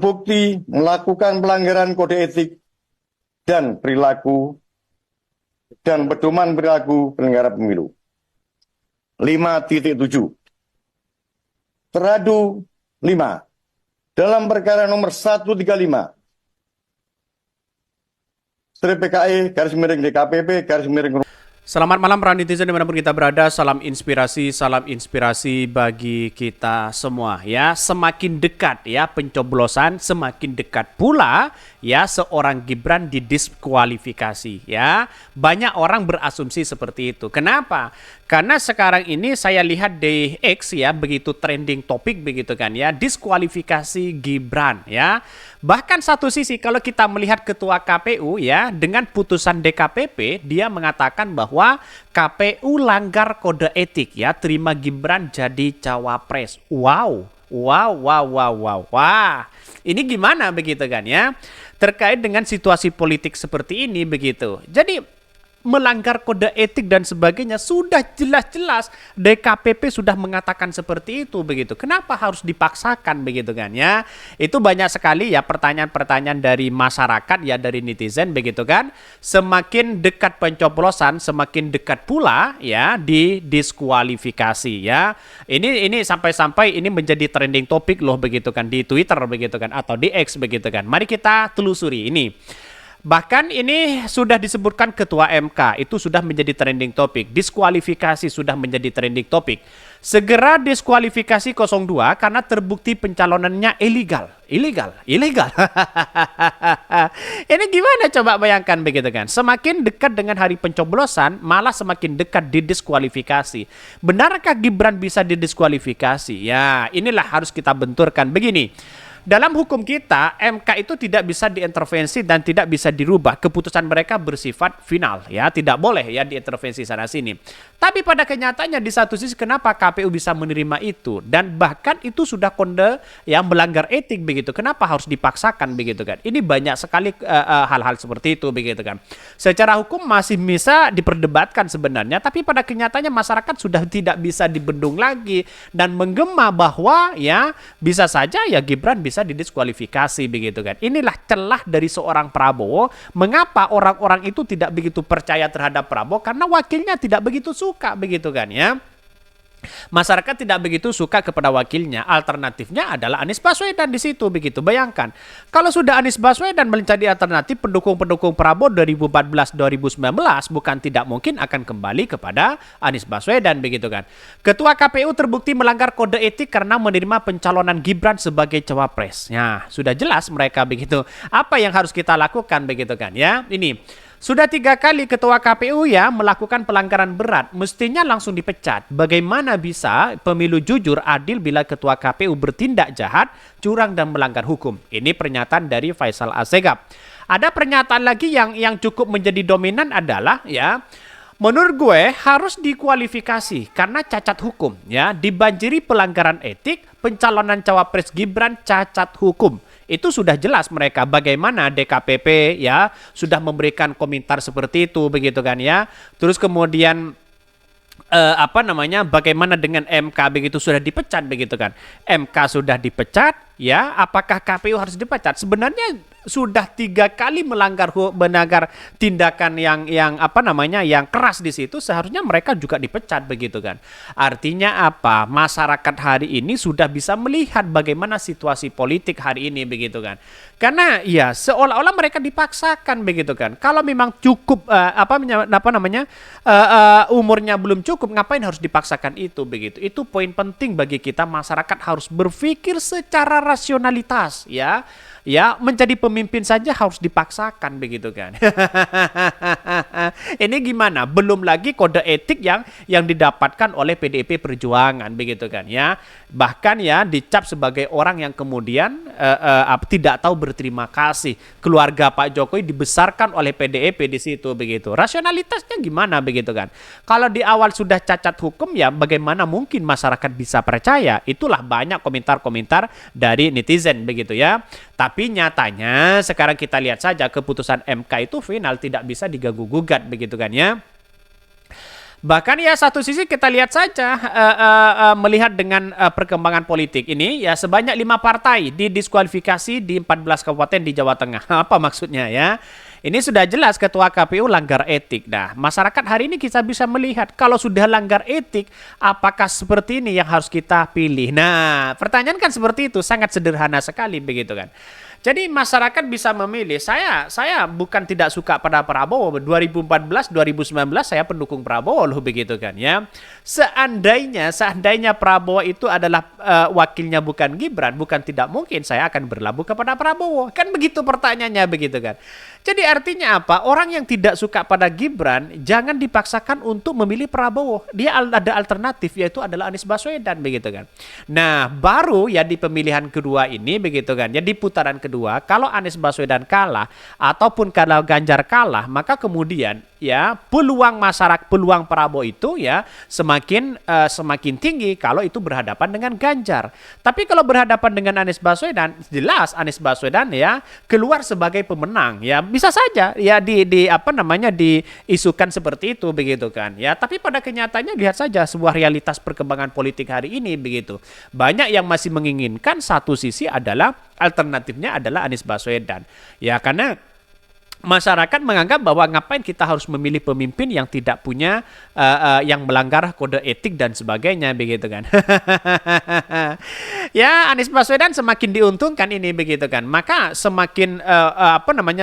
terbukti melakukan pelanggaran kode etik dan perilaku dan pedoman perilaku penyelenggara pemilu. 5.7 Teradu 5 dalam perkara nomor 135 PKE garis miring DKPP garis miring. Selamat malam para netizen dimanapun kita berada, salam inspirasi bagi kita semua ya. Semakin dekat ya pencoblosan, semakin dekat pula ya seorang Gibran didiskualifikasi ya. Banyak orang berasumsi seperti itu. Kenapa? Karena sekarang ini saya lihat di X ya, begitu trending topik begitu kan ya, diskualifikasi Gibran ya. Bahkan satu sisi kalau kita melihat ketua KPU ya, dengan putusan DKPP dia mengatakan bahwa KPU langgar kode etik ya, terima Gibran jadi cawapres. Wow. Wah, ini gimana begitu kan ya? Terkait dengan situasi politik seperti ini begitu. Jadi melanggar kode etik dan sebagainya sudah jelas-jelas DKPP sudah mengatakan seperti itu begitu. Kenapa harus dipaksakan begitu kan ya? Itu banyak sekali ya pertanyaan-pertanyaan dari masyarakat ya, dari netizen begitu kan. Semakin dekat pencoblosan semakin dekat pula ya didiskualifikasi ya. Ini sampai-sampai ini menjadi trending topik loh begitu kan di Twitter begitu kan atau di X begitu kan. Mari kita telusuri ini. Bahkan ini sudah disebutkan ketua MK, itu sudah menjadi trending topik. Diskualifikasi sudah menjadi trending topik. Segera diskualifikasi 02 karena terbukti pencalonannya ilegal. Ini gimana coba bayangkan begitu kan? Semakin dekat dengan hari pencoblosan, malah semakin dekat didiskualifikasi. Benarkah Gibran bisa didiskualifikasi? Ya, inilah harus kita benturkan begini. Dalam hukum kita, MK itu tidak bisa diintervensi dan tidak bisa dirubah. Keputusan mereka bersifat final, ya, tidak boleh ya diintervensi sana sini. Tapi pada kenyataannya di satu sisi kenapa KPU bisa menerima itu dan bahkan itu sudah kode yang melanggar etik begitu. Kenapa harus dipaksakan begitu kan? Ini banyak sekali hal-hal seperti itu begitu kan. Secara hukum masih bisa diperdebatkan sebenarnya, tapi pada kenyataannya masyarakat sudah tidak bisa dibendung lagi dan menggema bahwa ya bisa saja ya Gibran bisa didiskualifikasi begitu kan. Inilah celah dari seorang Prabowo. Mengapa orang-orang itu tidak begitu percaya terhadap Prabowo? Karena wakilnya tidak begitu suka begitu kan ya. Masyarakat tidak begitu suka kepada wakilnya. Alternatifnya adalah Anies Baswedan di situ begitu. Bayangkan, kalau sudah Anies Baswedan menjadi alternatif, pendukung-pendukung Prabowo 2014-2019 bukan tidak mungkin akan kembali kepada Anies Baswedan begitu kan. Ketua KPU terbukti melanggar kode etik karena menerima pencalonan Gibran sebagai cawapres. Ya, sudah jelas mereka begitu. Apa yang harus kita lakukan begitu kan ya? Ini sudah 3 kali ketua KPU ya melakukan pelanggaran berat, mestinya langsung dipecat. Bagaimana bisa pemilu jujur adil bila ketua KPU bertindak jahat, curang dan melanggar hukum? Ini pernyataan dari Faisal Assegaf. Ada pernyataan lagi yang cukup menjadi dominan adalah ya, menurut gue harus dikualifikasi karena cacat hukum ya, dibanjiri pelanggaran etik, pencalonan cawapres Gibran cacat hukum. Itu sudah jelas mereka bagaimana DKPP ya sudah memberikan komentar seperti itu begitu kan ya. Terus kemudian bagaimana dengan MK begitu sudah dipecat begitu kan. MK sudah dipecat ya, apakah KPU harus dipecat? Sebenarnya sudah 3 kali melanggar tindakan yang keras di situ, seharusnya mereka juga dipecat begitu kan. Artinya apa? Masyarakat hari ini sudah bisa melihat bagaimana situasi politik hari ini begitu kan. Karena ya seolah-olah mereka dipaksakan begitu kan. Kalau memang cukup umurnya belum cukup, ngapain harus dipaksakan itu begitu. Itu poin penting bagi kita, masyarakat harus berpikir secara rasionalitas ya. Ya, menjadi pemimpin saja harus dipaksakan begitu kan. Ini gimana? Belum lagi kode etik yang didapatkan oleh PDIP Perjuangan begitu kan ya. Bahkan ya dicap sebagai orang yang kemudian tidak tahu berterima kasih. Keluarga Pak Jokowi dibesarkan oleh PDIP di situ begitu. Rasionalitasnya gimana begitu kan? Kalau di awal sudah cacat hukum ya bagaimana mungkin masyarakat bisa percaya? Itulah banyak komentar-komentar dari netizen begitu ya. Tapi nyatanya sekarang kita lihat saja keputusan MK itu final, tidak bisa diganggu-gugat begitu kan ya. Bahkan ya satu sisi kita lihat saja melihat dengan perkembangan politik ini ya sebanyak 5 partai didiskualifikasi di 14 kabupaten di Jawa Tengah. Apa maksudnya ya? Ini sudah jelas ketua KPU langgar etik. Nah, masyarakat hari ini kita bisa melihat kalau sudah langgar etik, apakah seperti ini yang harus kita pilih? Nah, pertanyaan kan seperti itu, sangat sederhana sekali begitu kan. Jadi masyarakat bisa memilih. Saya bukan tidak suka pada Prabowo. 2014, 2019 saya pendukung Prabowo loh begitu kan ya. Seandainya Prabowo itu adalah wakilnya bukan Gibran, bukan tidak mungkin saya akan berlabuh kepada Prabowo. Kan begitu pertanyaannya begitu kan. Jadi artinya apa? Orang yang tidak suka pada Gibran jangan dipaksakan untuk memilih Prabowo. Dia ada alternatif yaitu adalah Anies Baswedan begitu kan. Nah, baru ya di pemilihan kedua ini begitu kan. Ya di putaran kedua, kalau Anies Baswedan kalah ataupun kalau Ganjar kalah, maka kemudian ya peluang Prabowo itu ya semakin tinggi kalau itu berhadapan dengan Ganjar. Tapi kalau berhadapan dengan Anies Baswedan, jelas Anies Baswedan ya keluar sebagai pemenang. Ya bisa saja ya diisukan seperti itu begitu kan. Ya, tapi pada kenyataannya lihat saja sebuah realitas perkembangan politik hari ini begitu. Banyak yang masih menginginkan satu sisi adalah alternatifnya adalah Anies Baswedan. Ya karena masyarakat menganggap bahwa ngapain kita harus memilih pemimpin yang tidak punya yang melanggar kode etik dan sebagainya begitu kan. Ya Anies Baswedan semakin diuntungkan ini begitu kan. Maka semakin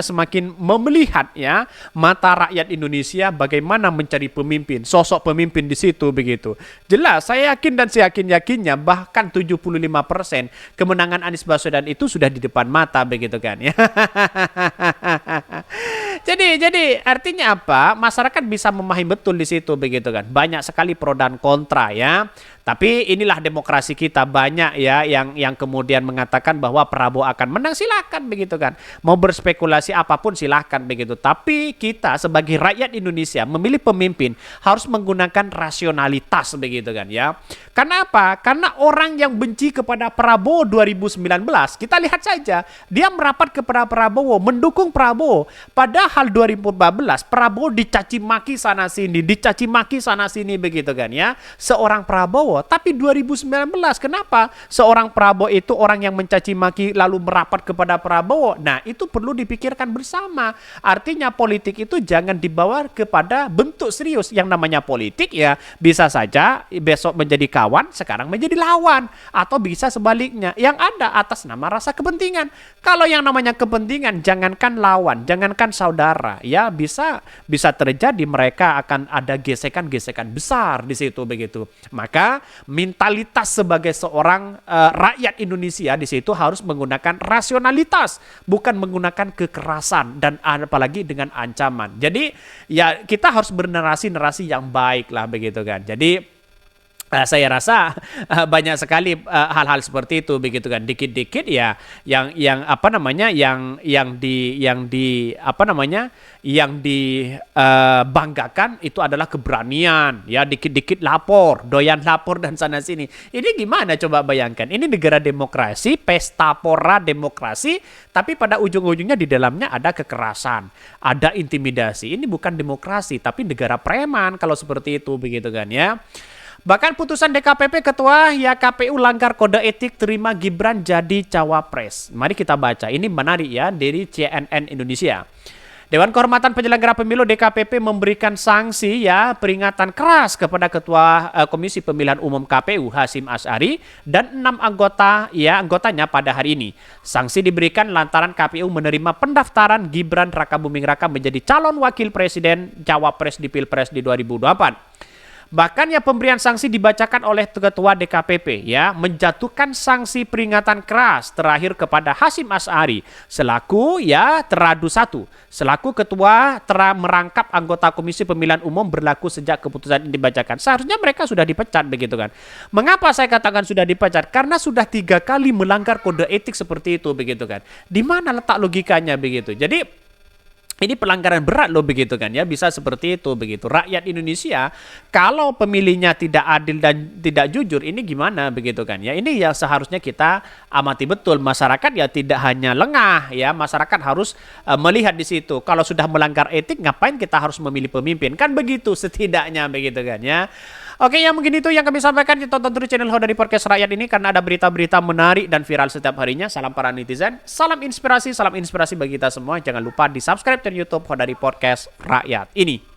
semakin melihat ya mata rakyat Indonesia bagaimana mencari pemimpin, sosok pemimpin di situ begitu. Jelas saya yakin dan seyakin-yakinnya bahkan 75% kemenangan Anies Baswedan itu sudah di depan mata begitu kan ya. Jadi artinya apa? Masyarakat bisa memahami betul di situ begitu kan. Banyak sekali pro dan kontra ya. Tapi inilah demokrasi kita, banyak ya yang kemudian mengatakan bahwa Prabowo akan menang, silakan begitu kan. Mau berspekulasi apapun silakan begitu. Tapi kita sebagai rakyat Indonesia memilih pemimpin harus menggunakan rasionalitas begitu kan ya. Karena apa? Karena orang yang benci kepada Prabowo 2019, kita lihat saja dia merapat kepada Prabowo, mendukung Prabowo. Padahal 2014 Prabowo dicaci maki sana sini begitu kan ya. Seorang Prabowo. Tapi 2019 kenapa seorang Prabowo itu orang yang mencaci maki lalu merapat kepada Prabowo? Nah, itu perlu dipikirkan bersama. Artinya politik itu jangan dibawa kepada bentuk serius. Yang namanya politik ya bisa saja besok menjadi kawan, sekarang menjadi lawan, atau bisa sebaliknya. Yang ada atas nama rasa kepentingan. Kalau yang namanya kepentingan jangankan lawan, jangankan saudara, ya bisa terjadi mereka akan ada gesekan-gesekan besar di situ begitu. Maka mentalitas sebagai seorang rakyat Indonesia di situ harus menggunakan rasionalitas, bukan menggunakan kekerasan dan apalagi dengan ancaman. Jadi ya kita harus bernarasi-narasi yang baik lah begitu kan. Jadi saya rasa banyak sekali hal-hal seperti itu begitu kan, dikit-dikit ya yang dibanggakan itu adalah keberanian ya, dikit-dikit lapor, doyan lapor dan sana sini. Ini gimana coba bayangkan, ini negara demokrasi, pesta pora demokrasi, tapi pada ujung-ujungnya di dalamnya ada kekerasan, ada intimidasi. Ini bukan demokrasi tapi negara preman kalau seperti itu begitu kan ya. Bahkan putusan DKPP ketua ya KPU langgar kode etik terima Gibran jadi cawapres. Mari kita baca, ini menarik ya dari CNN Indonesia. Dewan Kehormatan Penyelenggara Pemilu DKPP memberikan sanksi ya peringatan keras kepada Ketua Komisi Pemilihan Umum KPU Hasyim Asy'ari dan 6 anggotanya pada hari ini. Sanksi diberikan lantaran KPU menerima pendaftaran Gibran Rakabuming Raka menjadi calon wakil presiden cawapres di Pilpres di 2024. Bahkan ya pemberian sanksi dibacakan oleh Ketua DKPP ya, menjatuhkan sanksi peringatan keras terakhir kepada Hasyim Asy'ari selaku ya teradu 1, selaku ketua merangkap anggota Komisi Pemilihan Umum berlaku sejak keputusan ini dibacakan. Seharusnya mereka sudah dipecat begitu kan. Mengapa saya katakan sudah dipecat? Karena sudah 3 kali melanggar kode etik seperti itu begitu kan. Di mana letak logikanya begitu? Jadi Ini pelanggaran berat loh begitu kan ya, bisa seperti itu begitu. Rakyat Indonesia kalau pemilihnya tidak adil dan tidak jujur, ini gimana begitu kan ya. Ini yang seharusnya kita amati betul. Masyarakat ya tidak hanya lengah ya, masyarakat harus melihat di situ. Kalau sudah melanggar etik, ngapain kita harus memilih pemimpin? Kan begitu setidaknya begitu kan ya. Oke, ya mungkin itu yang kami sampaikan. Tonton terus channel Hodari Podcast Rakyat ini karena ada berita-berita menarik dan viral setiap harinya. Salam para netizen, salam inspirasi bagi kita semua. Jangan lupa di subscribe channel YouTube Hodari Podcast Rakyat ini.